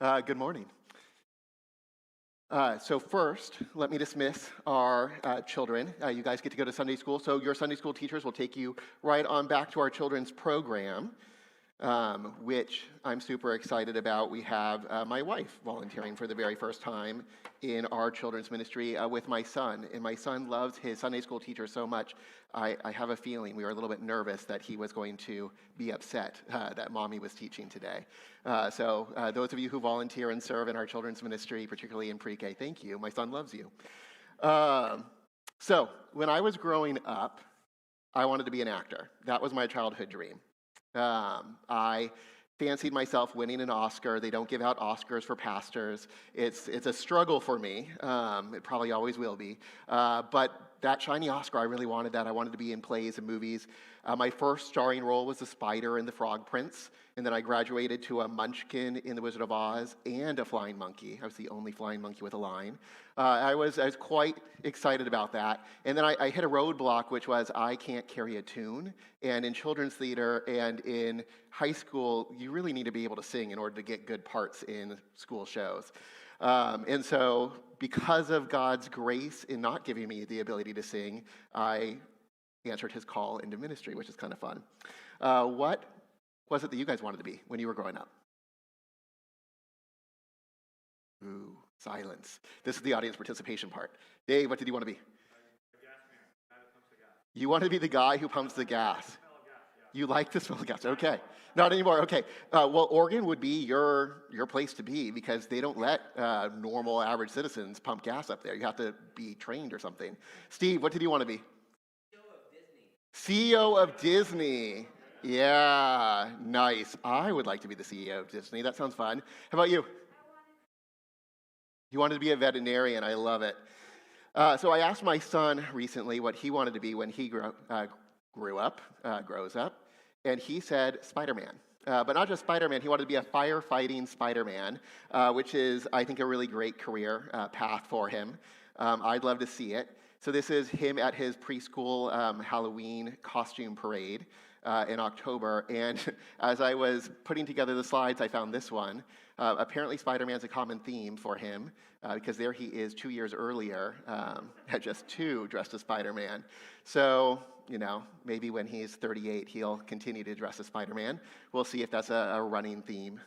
Good morning. So first, let me dismiss our children. You guys get to go to Sunday school, so your Sunday school teachers will take you right on back to our children's program, which I'm super excited about. We have my wife volunteering for the very first time in our children's ministry with my son, and my son loves his Sunday school teacher so much. I have a feeling we were a little bit nervous that he was going to be upset that mommy was teaching today. So those of you who volunteer and serve in our children's ministry, particularly in pre-K, thank you. My son loves you. So when I was growing up, I wanted to be an actor. That was my childhood dream. I fancied myself winning an Oscar. They don't give out Oscars for pastors. It's a struggle for me. It probably always will be. But that shiny Oscar, I really wanted that. I wanted to be in plays and movies. My first starring role was the Spider in The Frog Prince, and then I graduated to a Munchkin in The Wizard of Oz and a flying monkey. I was the only flying monkey with a line. I was quite excited about that. And then I hit a roadblock, which was I can't carry a tune. And in children's theater and in high school, you really need to be able to sing in order to get good parts in school shows. And so because of God's grace in not giving me the ability to sing, I answered his call into ministry, which is kind of fun. What was it that you guys wanted to be when you were growing up? Ooh, silence. This is the audience participation part. Dave, what did you want to be? You want to be the guy who pumps the gas. You like the smell of gas. Okay. Not anymore. Okay. Well, Oregon would be your place to be because they don't let normal, average citizens pump gas up there. You have to be trained or something. Steve, what did you want to be? CEO of Disney. Yeah, nice. I would like to be the CEO of Disney. That sounds fun. How about you? You wanted to be a veterinarian. I love it. So I asked my son recently what he wanted to be when he grows up, and he said Spider-Man. But not just Spider-Man, he wanted to be a firefighting Spider-Man, which is, I think, a really great career path for him. I'd love to see it. So this is him at his preschool Halloween costume parade in October, and as I was putting together the slides, I found this one. Apparently Spider-Man's a common theme for him, because there he is 2 years earlier, at just 2, dressed as Spider-Man. So, maybe when he's 38, he'll continue to dress as Spider-Man. We'll see if that's a running theme.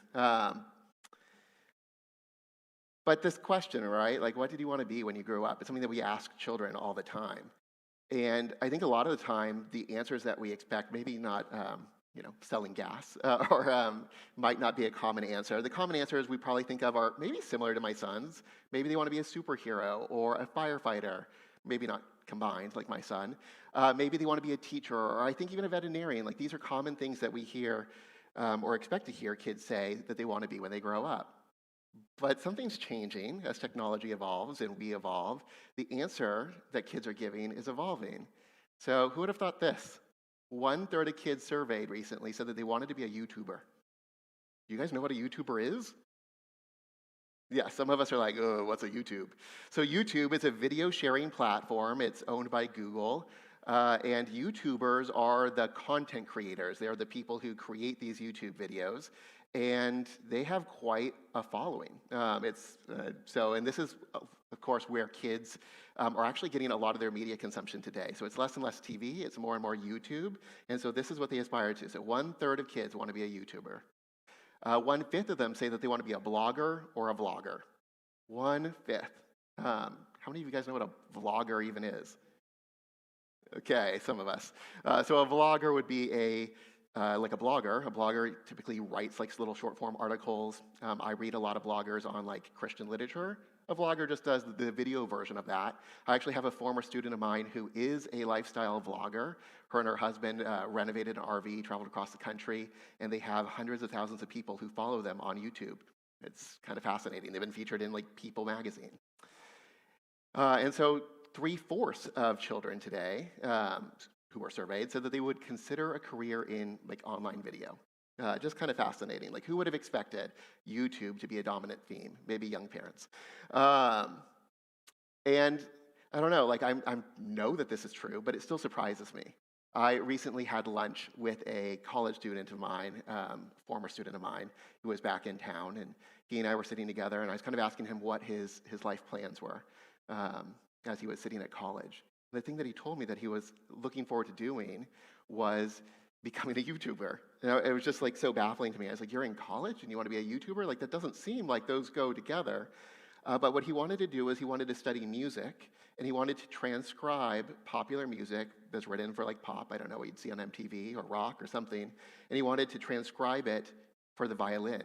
But this question, right, like what did you want to be when you grew up? It's something that we ask children all the time. And I think a lot of the time, the answers that we expect, maybe not, selling gas, or might not be a common answer. The common answers we probably think of are maybe similar to my son's. Maybe they want to be a superhero or a firefighter, maybe not combined like my son. Maybe they want to be a teacher, or I think even a veterinarian. Like these are common things that we hear or expect to hear kids say that they want to be when they grow up. But something's changing as technology evolves and we evolve. The answer that kids are giving is evolving. So who would have thought this? 1/3 of kids surveyed recently said that they wanted to be a YouTuber. Do you guys know what a YouTuber is? Yeah, some of us are like, oh, what's a YouTube? So YouTube is a video sharing platform. It's owned by Google. And YouTubers are the content creators. They are the people who create these YouTube videos. And they have quite a following. And this is, of course, where kids are actually getting a lot of their media consumption today. So it's less and less TV, it's more and more YouTube. And so this is what they aspire to. So 1/3 of kids want to be a YouTuber. 1/5 of them say that they want to be a blogger or a vlogger. 1/5. How many of you guys know what a vlogger even is? Okay, some of us. So a vlogger would be like a blogger. A blogger typically writes like little short form articles. I read a lot of bloggers on like Christian literature. A vlogger just does the video version of that. I actually have a former student of mine who is a lifestyle vlogger. Her and her husband renovated an RV, traveled across the country, and they have hundreds of thousands of people who follow them on YouTube. It's kind of fascinating. They've been featured in like People magazine. And so 3/4 of children today who were surveyed said that they would consider a career in like online video. Just kind of fascinating. Like who would have expected YouTube to be a dominant theme? Maybe young parents. And I don't know, like I know that this is true, but it still surprises me. I recently had lunch with a college student of mine, former student of mine, who was back in town, and he and I were sitting together, and I was kind of asking him what his life plans were as he was sitting at college. The thing that he told me that he was looking forward to doing was becoming a YouTuber. It was just like so baffling to me. I was like, you're in college and you want to be a YouTuber? Like, that doesn't seem like those go together. But what he wanted to do is he wanted to study music, and he wanted to transcribe popular music that's written for like pop, I don't know, what you'd see on MTV or rock or something, and he wanted to transcribe it for the violin,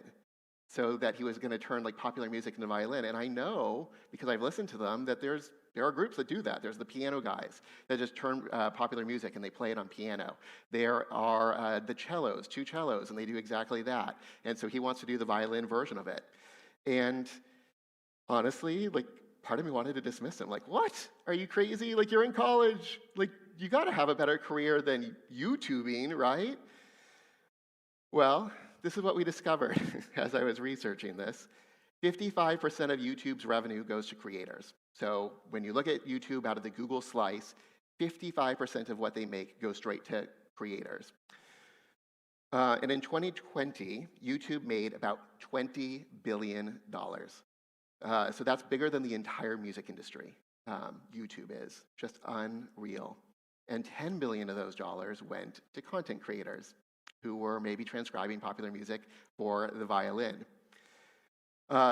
so that he was going to turn like popular music into violin. And I know, because I've listened to them, that there are groups that do that. There's the piano guys that just turn popular music and they play it on piano. There are the cellos, two cellos, and they do exactly that. And so he wants to do the violin version of it. And honestly, like, part of me wanted to dismiss him. Like, what? Are you crazy? Like, you're in college. Like, you got to have a better career than YouTubing, right? Well, this is what we discovered as I was researching this. 55% of YouTube's revenue goes to creators. So when you look at YouTube out of the Google slice, 55% of what they make goes straight to creators. And in 2020, YouTube made about $20 billion. So that's bigger than the entire music industry. YouTube is just unreal. And $10 billion of those dollars went to content creators who were maybe transcribing popular music for the violin.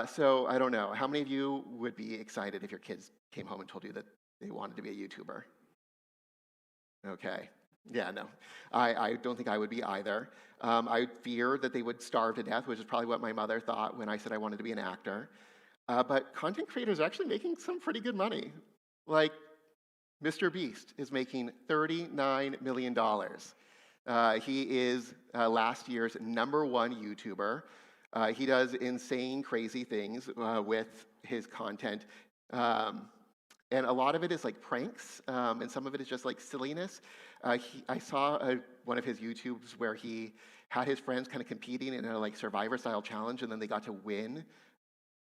So I don't know. How many of you would be excited if your kids came home and told you that they wanted to be a YouTuber? Okay. Yeah, no. I don't think I would be either. I fear that they would starve to death, which is probably what my mother thought when I said I wanted to be an actor. But content creators are actually making some pretty good money. Like, Mr. Beast is making $39 million. He is last year's #1 YouTuber. He does insane, crazy things with his content. And a lot of it is like pranks, and some of it is just like silliness. I saw one of his YouTubes where he had his friends kind of competing in a like Survivor-style challenge, and then they got to win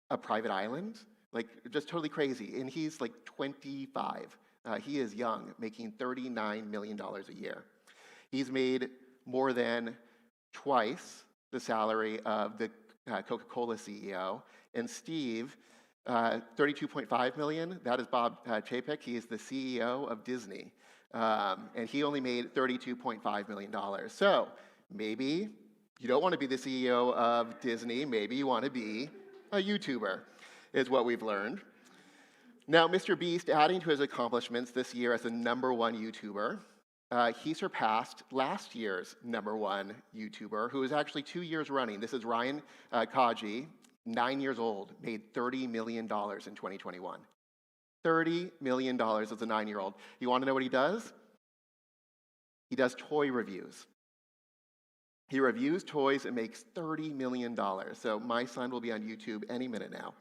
a private island. Like, just totally crazy. And he's like 25. He is young, making $39 million a year. He's made more than twice the salary of the Coca-Cola CEO. And Steve, $32.5 million, that is Bob Chapek. He is the CEO of Disney. And he only made $32.5 million. So maybe you don't want to be the CEO of Disney. Maybe you want to be a YouTuber, is what we've learned. Now, Mr. Beast, adding to his accomplishments this year as the #1 YouTuber, he surpassed last year's #1 YouTuber, who is actually 2 years running. This is Ryan Kaji, 9 years old, made $30 million in 2021. $30 million as a 9-year-old. You want to know what he does? He does toy reviews. He reviews toys and makes $30 million. So my son will be on YouTube any minute now.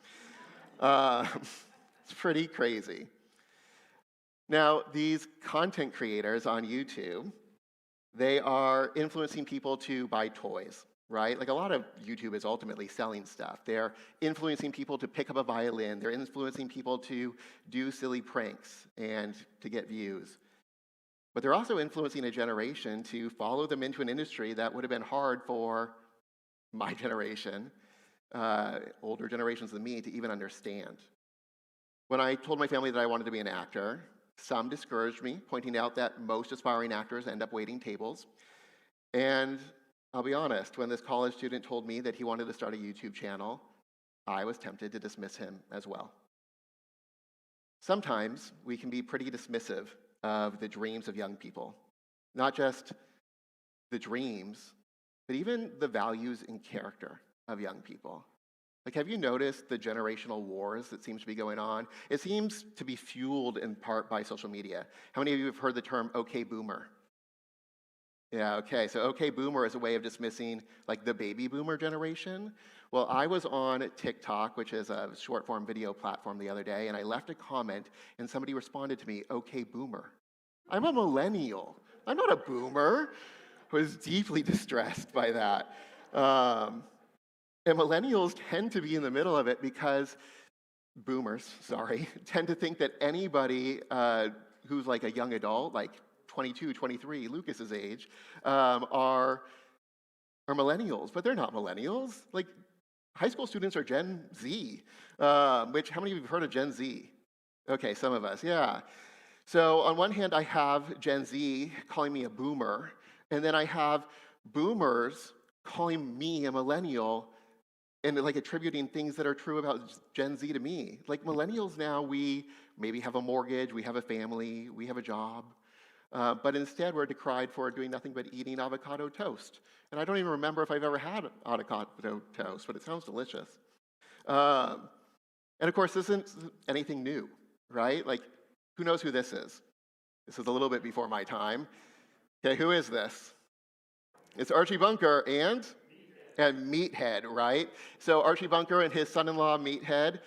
It's pretty crazy. Now, these content creators on YouTube, they are influencing people to buy toys, right? Like, a lot of YouTube is ultimately selling stuff. They're influencing people to pick up a violin. They're influencing people to do silly pranks and to get views. But they're also influencing a generation to follow them into an industry that would have been hard for my generation, older generations than me, to even understand. When I told my family that I wanted to be an actor, some discouraged me, pointing out that most aspiring actors end up waiting tables. And I'll be honest, when this college student told me that he wanted to start a YouTube channel, I was tempted to dismiss him as well. Sometimes we can be pretty dismissive of the dreams of young people. Not just the dreams, but even the values and character of young people. Like, have you noticed the generational wars that seems to be going on? It seems to be fueled in part by social media. How many of you have heard the term OK Boomer? Yeah, okay, so OK Boomer is a way of dismissing like the baby boomer generation. Well, I was on TikTok, which is a short form video platform, the other day, and I left a comment and somebody responded to me, OK Boomer. I'm a millennial. I'm not a boomer. I was deeply distressed by that. And millennials tend to be in the middle of it because boomers, tend to think that anybody who's like a young adult, like 22, 23, Lucas's age, are millennials, but they're not millennials. Like, high school students are Gen Z, which, how many of you have heard of Gen Z? Okay, some of us, yeah. So on one hand, I have Gen Z calling me a boomer, and then I have boomers calling me a millennial and like attributing things that are true about Gen Z to me. Like millennials now, we maybe have a mortgage, we have a family, we have a job, but instead we're decried for doing nothing but eating avocado toast. And I don't even remember if I've ever had avocado toast, but it sounds delicious. Um, and of course, this isn't anything new, right? Like, who knows who this is? This is a little bit before my time. Okay, who is this? It's Archie Bunker and Meathead, right? So Archie Bunker and his son-in-law Meathead,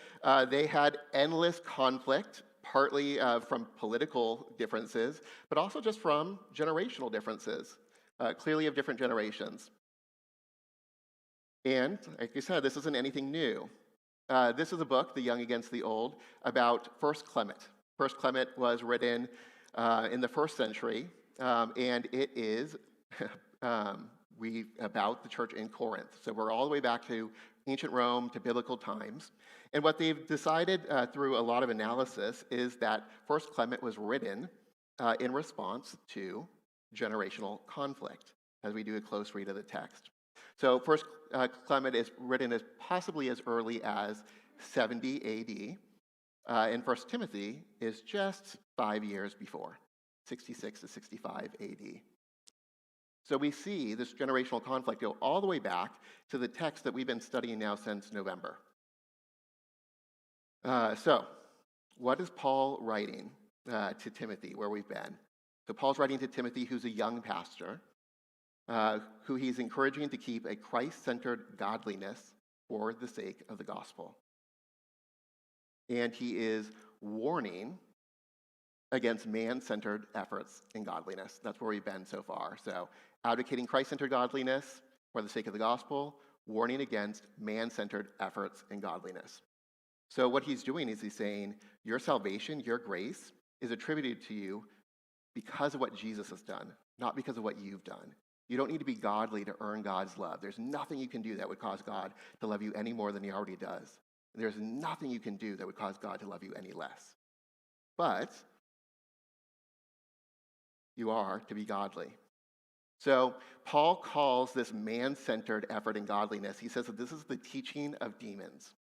they had endless conflict, partly from political differences, but also just from generational differences, clearly of different generations. And like I said, this isn't anything new. This is a book, The Young Against the Old, about First Clement. First Clement was written in the first century, and it is about the church in Corinth. So we're all the way back to ancient Rome, to biblical times. And what they've decided through a lot of analysis is that First Clement was written in response to generational conflict, as we do a close read of the text. So First Clement is written as possibly as early as 70 AD, and First Timothy is just 5 years before, 66 to 65 AD. So we see this generational conflict go all the way back to the text that we've been studying now since November. So what is Paul writing to Timothy, where we've been? So Paul's writing to Timothy, who's a young pastor, who he's encouraging to keep a Christ-centered godliness for the sake of the gospel. And he is warning against man-centered efforts in godliness. That's where we've been so far. So advocating Christ-centered godliness for the sake of the gospel, warning against man-centered efforts in godliness. So what he's doing is he's saying, your salvation, your grace, is attributed to you because of what Jesus has done, not because of what you've done. You don't need to be godly to earn God's love. There's nothing you can do that would cause God to love you any more than he already does. There's nothing you can do that would cause God to love you any less. But you are to be godly. So Paul calls this man-centered effort in godliness, he says that this is the teaching of demons.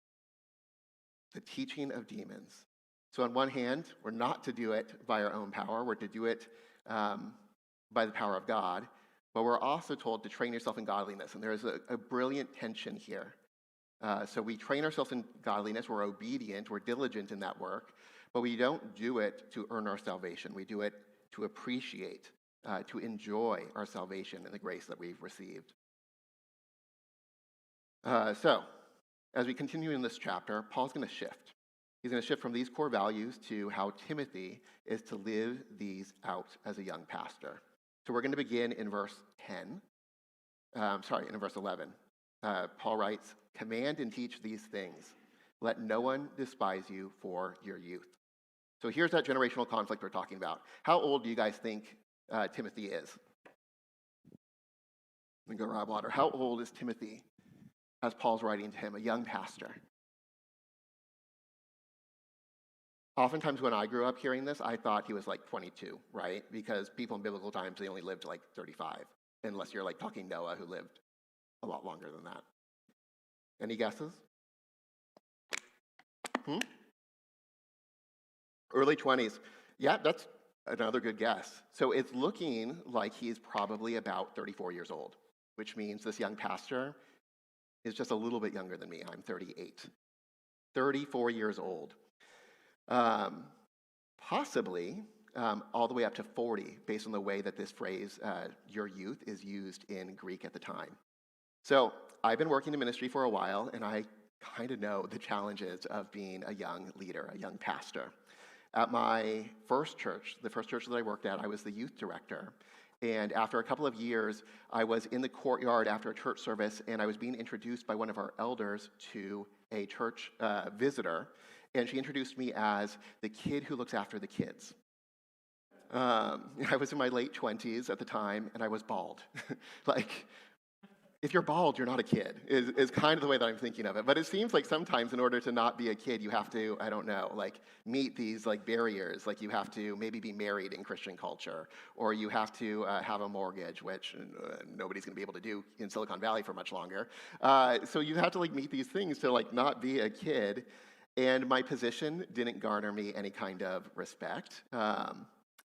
The teaching of demons. So on one hand, we're not to do it by our own power. We're to do it by the power of God. But we're also told to train yourself in godliness. And there's a brilliant tension here. So we train ourselves in godliness, we're obedient, we're diligent in that work, but we don't do it to earn our salvation. We do it to appreciate, to enjoy our salvation and the grace that we've received. So, as we continue in this chapter, Paul's going to shift. He's going to shift from these core values to how Timothy is to live these out as a young pastor. So we're going to begin in verse 11. Paul writes, "Command and teach these things. Let no one despise you for your youth." So here's that generational conflict we're talking about. How old do you guys think Timothy is? Let me go grab water. How old is Timothy as Paul's writing to him, a young pastor? Oftentimes when I grew up hearing this, I thought he was like 22, right? Because people in biblical times, they only lived to like 35, unless you're like talking Noah, who lived a lot longer than that. Any guesses? Early 20s. Yeah, that's another good guess. So it's looking like he's probably about 34 years old, which means this young pastor is just a little bit younger than me. I'm 38. 34 years old. Possibly all the way up to 40, based on the way that this phrase, your youth, is used in Greek at the time. So I've been working in ministry for a while, and I kind of know the challenges of being a young leader, a young pastor. At my first church, the first church that I worked at, I was the youth director. And after a couple of years, I was in the courtyard after a church service, and I was being introduced by one of our elders to a church visitor. And she introduced me as the kid who looks after the kids. I was in my late 20s at the time, and I was bald. Like, if you're bald, you're not a kid, is kind of the way that I'm thinking of it. But it seems like sometimes in order to not be a kid, you have to, I don't know, like meet these like barriers. Like you have to maybe be married in Christian culture, or you have to have a mortgage, which nobody's gonna be able to do in Silicon Valley for much longer. So you have to like meet these things to like not be a kid. And my position didn't garner me any kind of respect.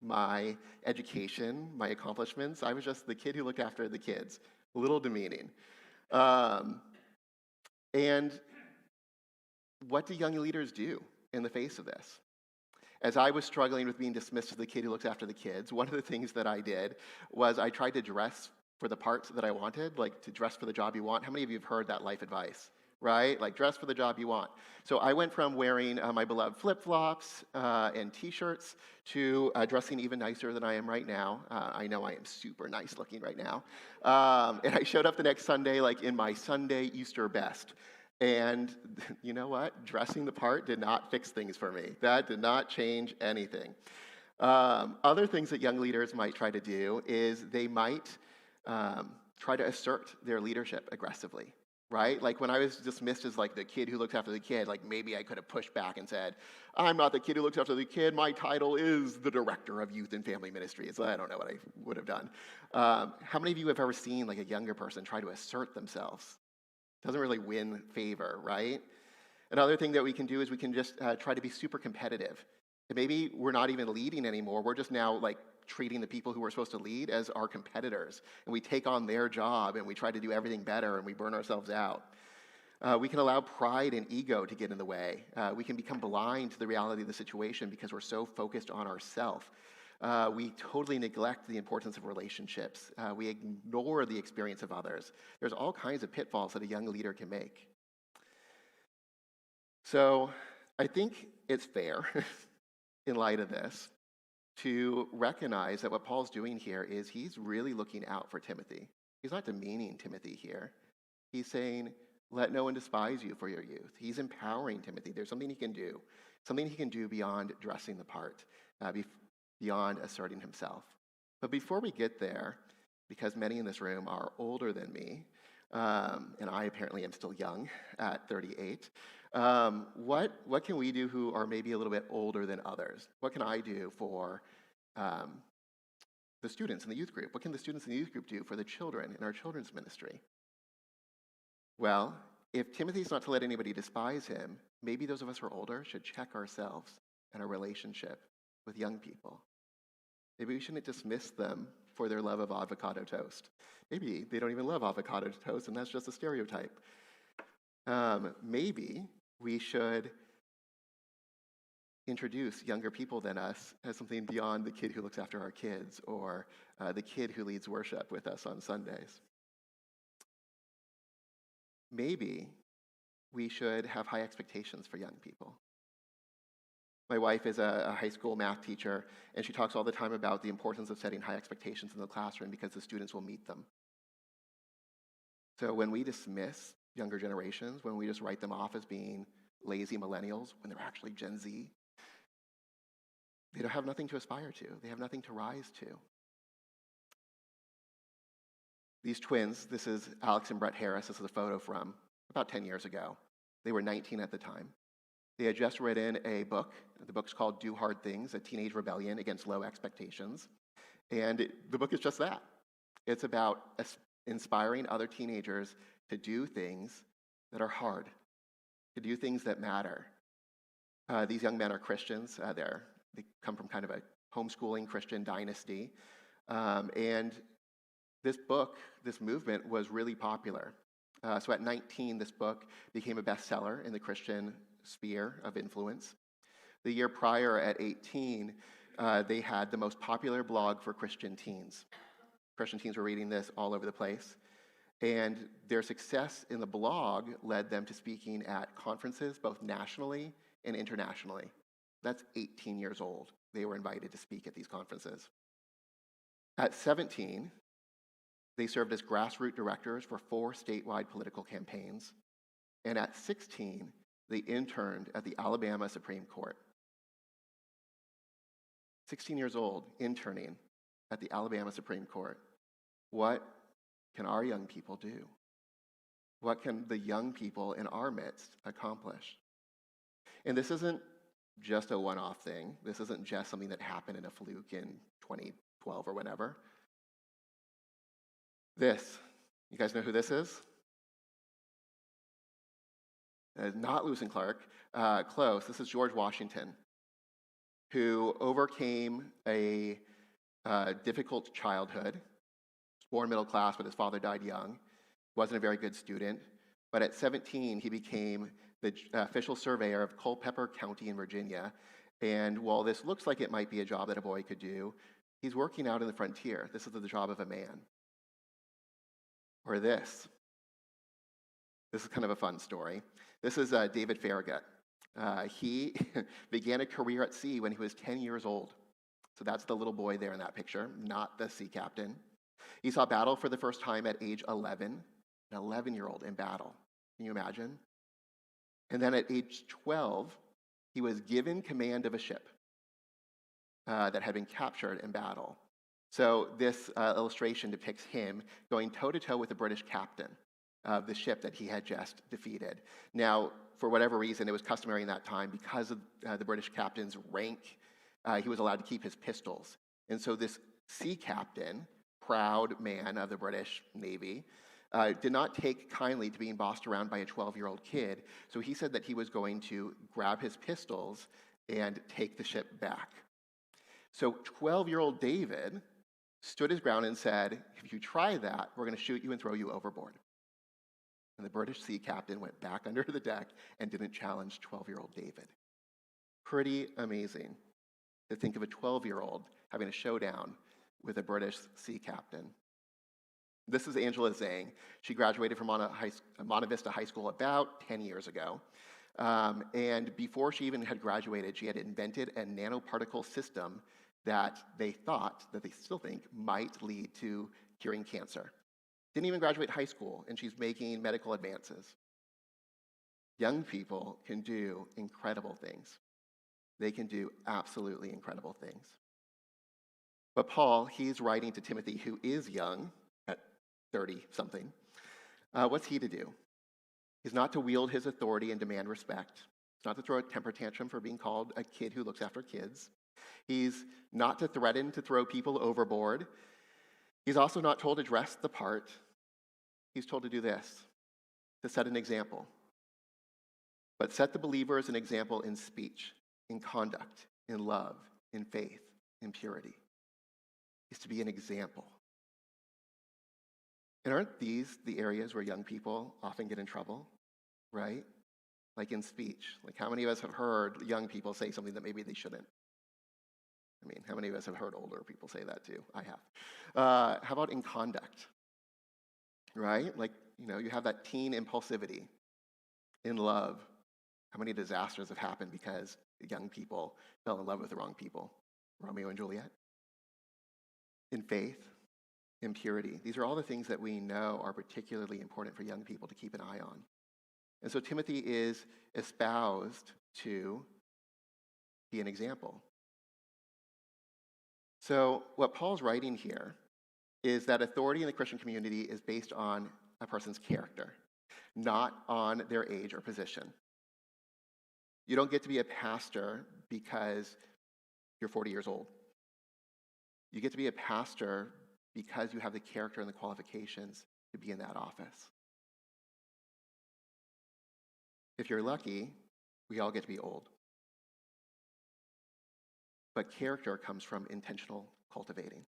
My education, my accomplishments, I was just the kid who looked after the kids. A little demeaning. Um, and what do young leaders do in the face of this? As I was struggling with being dismissed as the kid who looks after the kids, one of the things that I did was I tried to dress for the parts that I wanted, like to dress for the job you want. How many of you have heard that life advice? Right? Like dress for the job you want. So I went from wearing my beloved flip-flops and t-shirts to dressing even nicer than I am right now. I know I am super nice looking right now. And I showed up the next Sunday like in my Sunday Easter best. And you know what? Dressing the part did not fix things for me. That did not change anything. Other things that young leaders might try to do is they might try to assert their leadership aggressively. Right? Like when I was dismissed as like the kid who looked after the kid, like maybe I could have pushed back and said, I'm not the kid who looks after the kid. My title is the director of youth and family ministries. I don't know what I would have done. How many of you have ever seen like a younger person try to assert themselves? Doesn't really win favor, right? Another thing that we can do is we can just try to be super competitive. And maybe we're not even leading anymore. We're just now like treating the people who we're supposed to lead as our competitors. And we take on their job and we try to do everything better and we burn ourselves out. We can allow pride and ego to get in the way. We can become blind to the reality of the situation because we're so focused on ourselves. We totally neglect the importance of relationships. We ignore the experience of others. There's all kinds of pitfalls that a young leader can make. So I think it's fair in light of this to recognize that what Paul's doing here is he's really looking out for Timothy. He's not demeaning Timothy here. He's saying, let no one despise you for your youth. He's empowering Timothy. There's something he can do beyond dressing the part, beyond asserting himself. But before we get there, because many in this room are older than me, and I apparently am still young at 38, what can we do who are maybe a little bit older than others? What can I do for the students in the youth group? What can the students in the youth group do for the children in our children's ministry? Well, if Timothy's not to let anybody despise him, maybe those of us who are older should check ourselves and our relationship with young people. Maybe we shouldn't dismiss them for their love of avocado toast. Maybe they don't even love avocado toast, and that's just a stereotype. Maybe we should introduce younger people than us as something beyond the kid who looks after our kids or the kid who leads worship with us on Sundays. Maybe we should have high expectations for young people. My wife is a high school math teacher, and she talks all the time about the importance of setting high expectations in the classroom because the students will meet them. So when we dismiss younger generations, when we just write them off as being lazy millennials, when they're actually Gen Z, they don't have nothing to aspire to. They have nothing to rise to. These twins, this is Alex and Brett Harris. This is a photo from about 10 years ago. They were 19 at the time. They had just written a book. The book's called Do Hard Things, A Teenage Rebellion Against Low Expectations. And the book is just that. It's about inspiring other teenagers to do things that are hard, to do things that matter. These young men are Christians. They come from kind of a homeschooling Christian dynasty. And this book, this movement was really popular. So at 19, this book became a bestseller in the Christian sphere of influence. The year prior, at 18, they had the most popular blog for Christian teens. Christian teens were reading this all over the place. And their success in the blog led them to speaking at conferences, both nationally and internationally. That's 18 years old. They were invited to speak at these conferences. At 17, they served as grassroots directors for 4 statewide political campaigns. And at 16, they interned at the Alabama Supreme Court. 16 years old, interning at the Alabama Supreme Court. What can our young people do? What can the young people in our midst accomplish? And this isn't just a one-off thing. This isn't just something that happened in a fluke in 2012 or whenever. This, you guys know who this is? Not Lewis and Clark. Close. This is George Washington, who overcame a difficult childhood. Born middle class, but his father died young. Wasn't a very good student. But at 17, he became the official surveyor of Culpeper County in Virginia. And while this looks like it might be a job that a boy could do, he's working out in the frontier. This is the job of a man. Or this. This is kind of a fun story. This is David Farragut. He began a career at sea when he was 10 years old. So that's the little boy there in that picture, not the sea captain. He saw battle for the first time at age 11, an 11-year-old in battle. Can you imagine? And then at age 12, he was given command of a ship that had been captured in battle. So this illustration depicts him going toe-to-toe with the British captain of the ship that he had just defeated. Now, for whatever reason, it was customary in that time, because of the British captain's rank, he was allowed to keep his pistols. And so this sea captain, proud man of the British Navy, did not take kindly to being bossed around by a 12-year-old kid. So he said that he was going to grab his pistols and take the ship back. So 12-year-old David stood his ground and said, if you try that, we're going to shoot you and throw you overboard. And the British sea captain went back under the deck and didn't challenge 12-year-old David. Pretty amazing to think of a 12-year-old having a showdown with a British sea captain. This is Angela Zhang. She graduated from Monte Vista High School about 10 years ago. And before she even had graduated, she had invented a nanoparticle system that they still think, might lead to curing cancer. Didn't even graduate high school, and she's making medical advances. Young people can do incredible things. They can do absolutely incredible things. But Paul, he's writing to Timothy, who is young, at 30-something. What's he to do? He's not to wield his authority and demand respect. He's not to throw a temper tantrum for being called a kid who looks after kids. He's not to threaten to throw people overboard. He's also not told to dress the part. He's told to do this, to set an example. But set the believers an example in speech, in conduct, in love, in faith, in purity. Is to be an example. And aren't these the areas where young people often get in trouble, right? Like in speech. Like, how many of us have heard young people say something that maybe they shouldn't? I mean, how many of us have heard older people say that too? I have. How about in conduct? Right? Like, you have that teen impulsivity. In love, how many disasters have happened because young people fell in love with the wrong people? Romeo and Juliet. In faith, in purity. These are all the things that we know are particularly important for young people to keep an eye on. And so Timothy is espoused to be an example. So what Paul's writing here is that authority in the Christian community is based on a person's character, not on their age or position. You don't get to be a pastor because you're 40 years old. You get to be a pastor because you have the character and the qualifications to be in that office. If you're lucky, we all get to be old. But character comes from intentional cultivating.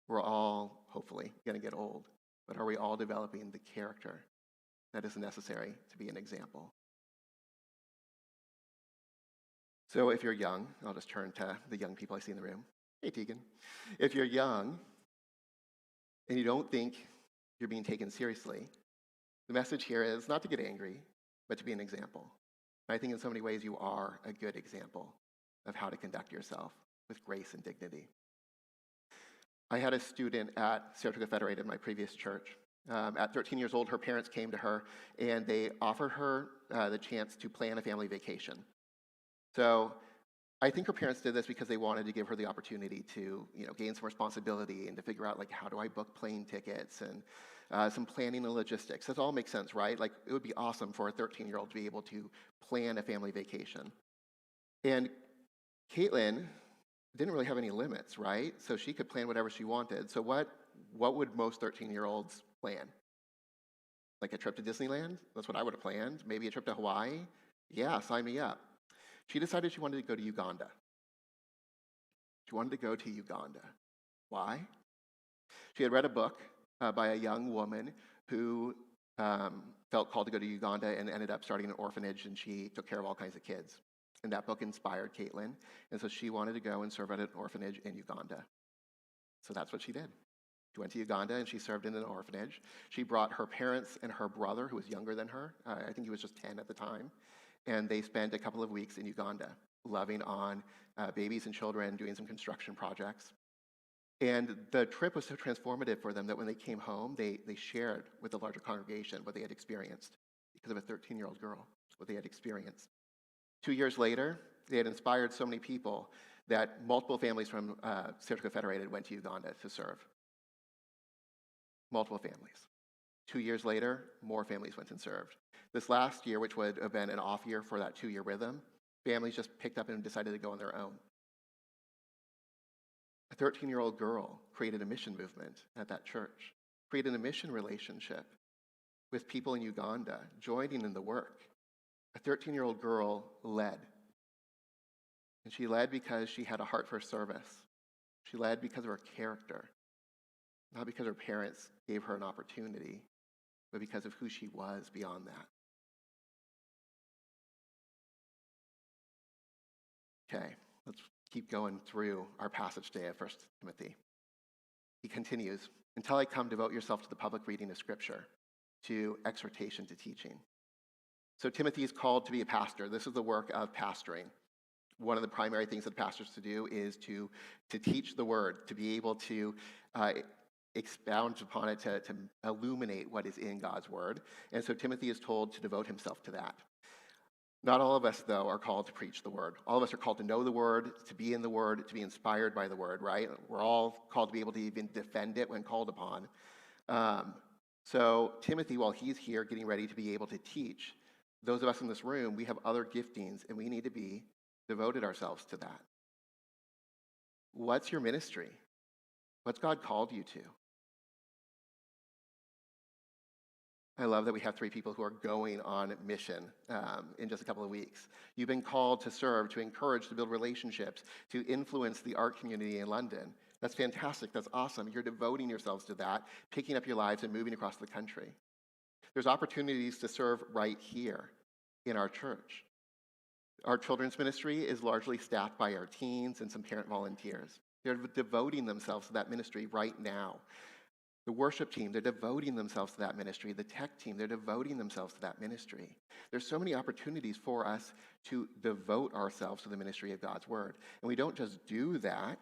We're all, hopefully, going to get old, but are we all developing the character that is necessary to be an example? So if you're young, I'll just turn to the young people I see in the room. Hey, Tegan. If you're young and you don't think you're being taken seriously, the message here is not to get angry, but to be an example. And I think in so many ways you are a good example of how to conduct yourself with grace and dignity. I had a student at Saratoga Federated, my previous church. At 13 years old, her parents came to her and they offered her the chance to plan a family vacation. So I think her parents did this because they wanted to give her the opportunity to, gain some responsibility and to figure out, like, how do I book plane tickets and some planning and logistics. That all makes sense, right? Like, it would be awesome for a 13-year-old to be able to plan a family vacation. And Caitlin didn't really have any limits, right? So she could plan whatever she wanted. So what would most 13-year-olds plan? Like a trip to Disneyland? That's what I would have planned. Maybe a trip to Hawaii? Yeah, sign me up. She decided she wanted to go to Uganda. She wanted to go to Uganda. Why? She had read a book by a young woman who felt called to go to Uganda and ended up starting an orphanage, and she took care of all kinds of kids. And that book inspired Caitlin, and so she wanted to go and serve at an orphanage in Uganda. So that's what she did. She went to Uganda and she served in an orphanage. She brought her parents and her brother, who was younger than her. I think he was just 10 at the time. And they spent a couple of weeks in Uganda, loving on babies and children, doing some construction projects. And the trip was so transformative for them that when they came home, they shared with the larger congregation what they had experienced because of a 13-year-old girl, what they had experienced. 2 years later, they had inspired so many people that multiple families from Saratoga Federated went to Uganda to serve. Multiple families. 2 years later, more families went and served. This last year, which would have been an off year for that 2-year rhythm, families just picked up and decided to go on their own. A 13-year-old girl created a mission movement at that church, created a mission relationship with people in Uganda, joining in the work. A 13-year-old girl led. And she led because she had a heart for service. She led because of her character, not because her parents gave her an opportunity, but because of who she was beyond that. Okay, let's keep going through our passage today of 1 Timothy. He continues, until I come, devote yourself to the public reading of Scripture, to exhortation, to teaching. So Timothy is called to be a pastor. This is the work of pastoring. One of the primary things that pastors to do is to teach the word, to be able to expound upon it, to illuminate what is in God's word. And so Timothy is told to devote himself to that. Not all of us, though, are called to preach the word. All of us are called to know the word, to be in the word, to be inspired by the word, right? We're all called to be able to even defend it when called upon. So Timothy, while he's here getting ready to be able to teach, those of us in this room, we have other giftings, and we need to be devoted ourselves to that. What's your ministry? What's God called you to? I love that we have 3 people who are going on mission in just a couple of weeks. You've been called to serve, to encourage, to build relationships, to influence the art community in London. That's fantastic. That's awesome. You're devoting yourselves to that, picking up your lives and moving across the country. There's opportunities to serve right here in our church. Our children's ministry is largely staffed by our teens and some parent volunteers. They're devoting themselves to that ministry right now. The worship team, they're devoting themselves to that ministry. The tech team, they're devoting themselves to that ministry. There's so many opportunities for us to devote ourselves to the ministry of God's word. And we don't just do that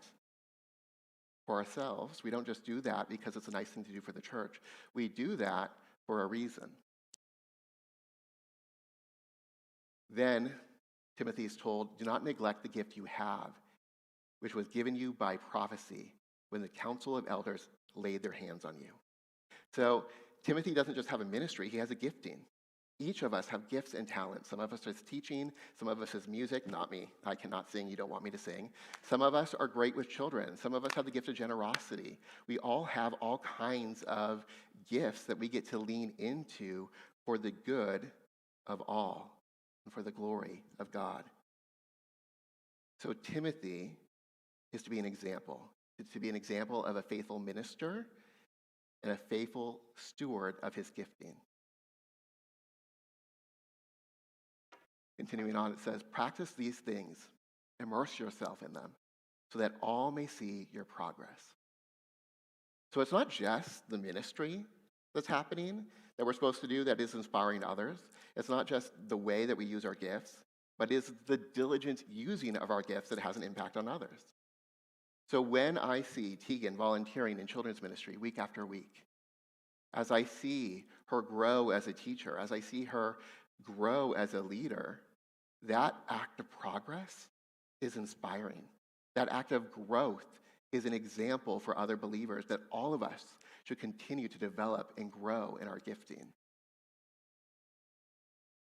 for ourselves. We don't just do that because it's a nice thing to do for the church. We do that for a reason. Then Timothy is told, do not neglect the gift you have, which was given you by prophecy when the council of elders laid their hands on you. So Timothy doesn't just have a ministry, he has a gifting. Each of us have gifts and talents. Some of us is teaching, some of us is music, not me. I cannot sing, you don't want me to sing. Some of us are great with children. Some of us have the gift of generosity. We all have all kinds of gifts that we get to lean into for the good of all and for the glory of God. So Timothy is to be an example. It's to be an example of a faithful minister and a faithful steward of his gifting. Continuing on, it says, practice these things, immerse yourself in them, so that all may see your progress. So it's not just the ministry that's happening that we're supposed to do that is inspiring others. It's not just the way that we use our gifts, but it's the diligent using of our gifts that has an impact on others. So when I see Tegan volunteering in children's ministry week after week, as I see her grow as a teacher, as I see her grow as a leader, that act of progress is inspiring. That act of growth is an example for other believers that all of us should continue to develop and grow in our gifting.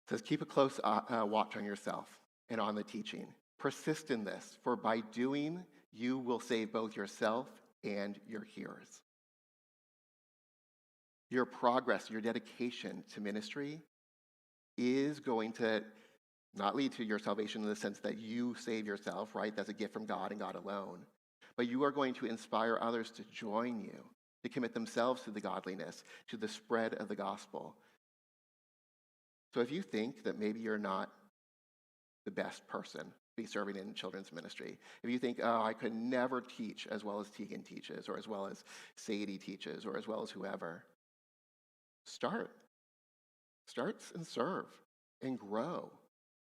It says, keep a close watch on yourself and on the teaching. Persist in this, for by doing, you will save both yourself and your hearers. Your progress, your dedication to ministry is going to not lead to your salvation in the sense that you save yourself, right? That's a gift from God and God alone. But you are going to inspire others to join you, to commit themselves to the godliness, to the spread of the gospel. So if you think that maybe you're not the best person to be serving in children's ministry, if you think, oh, I could never teach as well as Tegan teaches, or as well as Sadie teaches, or as well as whoever, start and serve and grow.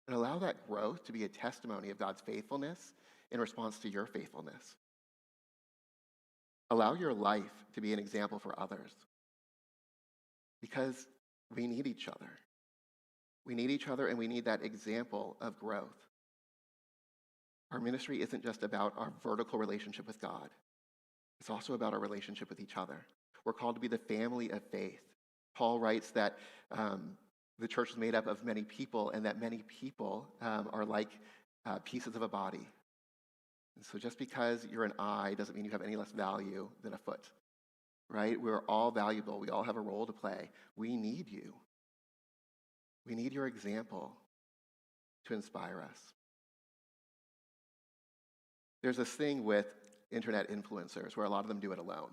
And allow that growth to be a testimony of God's faithfulness in response to your faithfulness. Allow your life to be an example for others. Because we need each other. We need each other, and we need that example of growth. Our ministry isn't just about our vertical relationship with God. It's also about our relationship with each other. We're called to be the family of faith. Paul writes that the church is made up of many people, and that many people are like pieces of a body. And so just because you're an eye doesn't mean you have any less value than a foot, right? We're all valuable. We all have a role to play. We need you. We need your example to inspire us. There's this thing with internet influencers where a lot of them do it alone.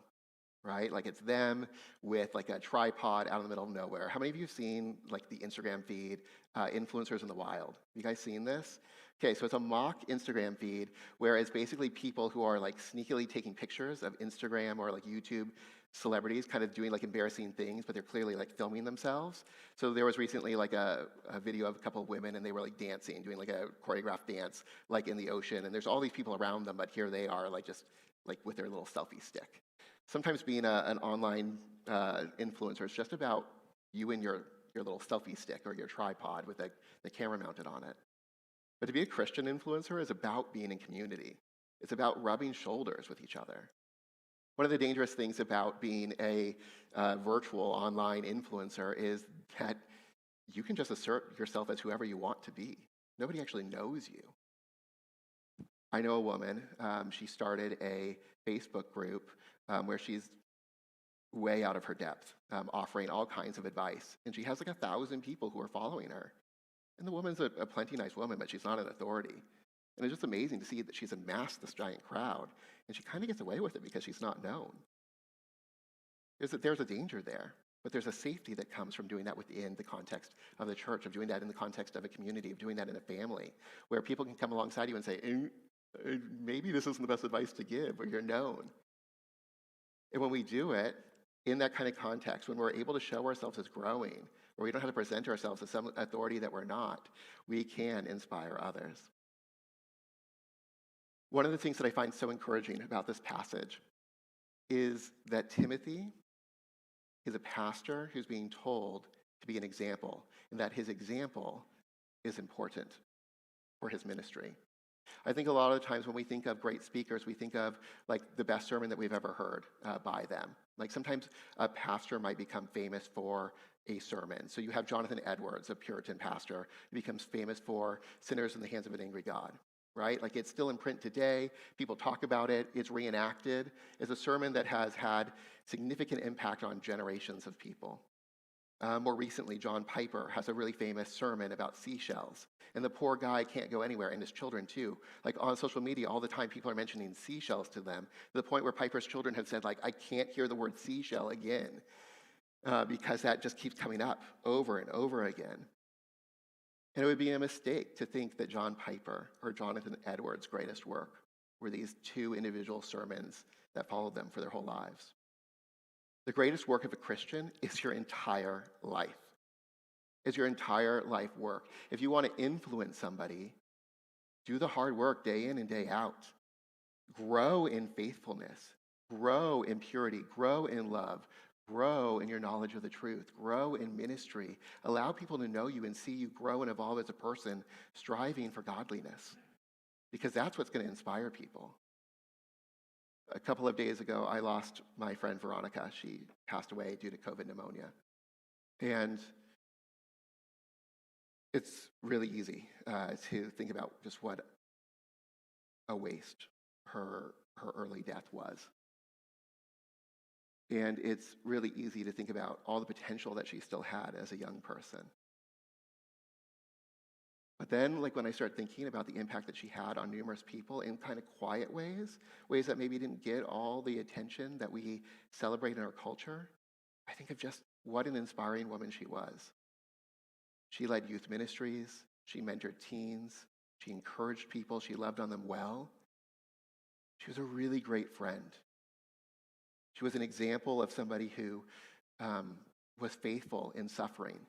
Right? Like it's them with like a tripod out in the middle of nowhere. How many of you have seen like the Instagram feed, Influencers in the Wild? Have you guys seen this? Okay, so it's a mock Instagram feed where it's basically people who are like sneakily taking pictures of Instagram or like YouTube celebrities kind of doing like embarrassing things, but they're clearly like filming themselves. So there was recently like a video of a couple of women and they were like dancing, doing like a choreographed dance like in the ocean. And there's all these people around them, but here they are like just like with their little selfie stick. Sometimes being an online influencer is just about you and your little selfie stick or your tripod with the camera mounted on it. But to be a Christian influencer is about being in community. It's about rubbing shoulders with each other. One of the dangerous things about being a virtual online influencer is that you can just assert yourself as whoever you want to be. Nobody actually knows you. I know a woman, she started a Facebook group where she's way out of her depth, offering all kinds of advice. And she has like 1,000 people who are following her. And the woman's a plenty nice woman, but she's not an authority. And it's just amazing to see that she's amassed this giant crowd. And she kind of gets away with it because she's not known. There's a danger there, but there's a safety that comes from doing that within the context of the church, of doing that in the context of a community, of doing that in a family, where people can come alongside you and say, maybe this isn't the best advice to give, or you're known. And when we do it in that kind of context, when we're able to show ourselves as growing, where we don't have to present ourselves as some authority that we're not, we can inspire others. One of the things that I find so encouraging about this passage is that Timothy is a pastor who's being told to be an example, and that his example is important for his ministry. I think a lot of the times when we think of great speakers, we think of like the best sermon that we've ever heard by them. Like sometimes a pastor might become famous for a sermon. So you have Jonathan Edwards, a Puritan pastor, who becomes famous for Sinners in the Hands of an Angry God, right? Like it's still in print today. People talk about it. It's reenacted. It's a sermon that has had significant impact on generations of people. More recently, John Piper has a really famous sermon about seashells. And the poor guy can't go anywhere, and his children too. Like on social media, all the time people are mentioning seashells to them, to the point where Piper's children have said, like, I can't hear the word seashell again, because that just keeps coming up over and over again. And it would be a mistake to think that John Piper or Jonathan Edwards' greatest work were these two individual sermons that followed them for their whole lives. The greatest work of a Christian is your entire life. Is your entire life work. If you want to influence somebody, do the hard work day in and day out. Grow in faithfulness. Grow in purity. Grow in love. Grow in your knowledge of the truth. Grow in ministry. Allow people to know you and see you grow and evolve as a person, striving for godliness. because that's what's going to inspire people. A couple of days ago, I lost my friend Veronica. She passed away due to COVID pneumonia. And it's really easy to think about just what a waste her early death was. And it's really easy to think about all the potential that she still had as a young person. But then, like, when I start thinking about the impact that she had on numerous people in kind of quiet ways, ways that maybe didn't get all the attention that we celebrate in our culture, I think of just what an inspiring woman she was. She led youth ministries, she mentored teens, she encouraged people, she loved on them well. She was a really great friend. She was an example of somebody who was faithful in suffering.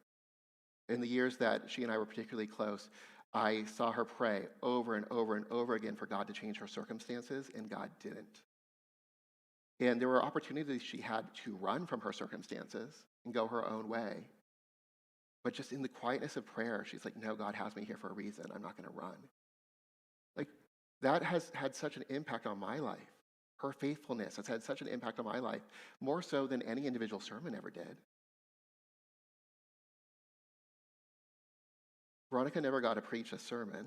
In the years that she and I were particularly close, I saw her pray over and over and over again for God to change her circumstances, and God didn't. And there were opportunities she had to run from her circumstances and go her own way. But just in the quietness of prayer, she's like, no, God has me here for a reason. I'm not going to run. Like, that has had such an impact on my life. Her faithfulness has had such an impact on my life, more so than any individual sermon ever did. Veronica never got to preach a sermon,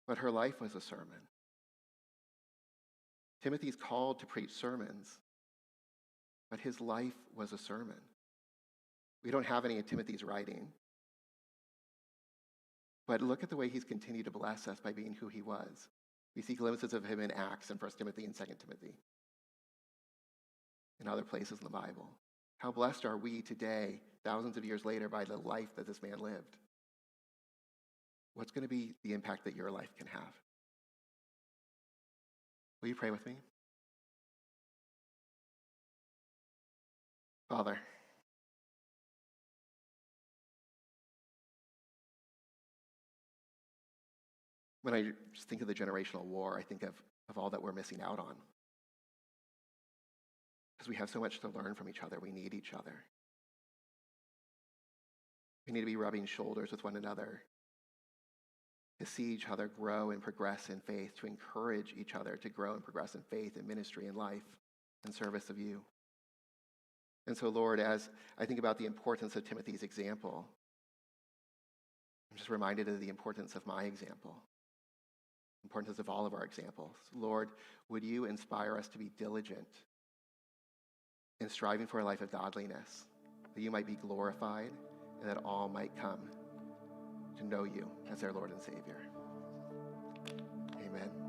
but her life was a sermon. Timothy's called to preach sermons, but his life was a sermon. We don't have any of Timothy's writing, but look at the way he's continued to bless us by being who he was. We see glimpses of him in Acts and 1 Timothy and 2 Timothy, and other places in the Bible. How blessed are we today, thousands of years later, by the life that this man lived? What's going to be the impact that your life can have? Will you pray with me? Father, when I just think of the generational war, I think of all that we're missing out on. Because we have so much to learn from each other. We need each other. We need to be rubbing shoulders with one another to see each other grow and progress in faith, to encourage each other to grow and progress in faith and ministry and life and service of you. And so, Lord, as I think about the importance of Timothy's example, I'm just reminded of the importance of my example, the importance of all of our examples. Lord, would you inspire us to be diligent in striving for a life of godliness, that you might be glorified and that all might come to know you as their Lord and Savior. Amen.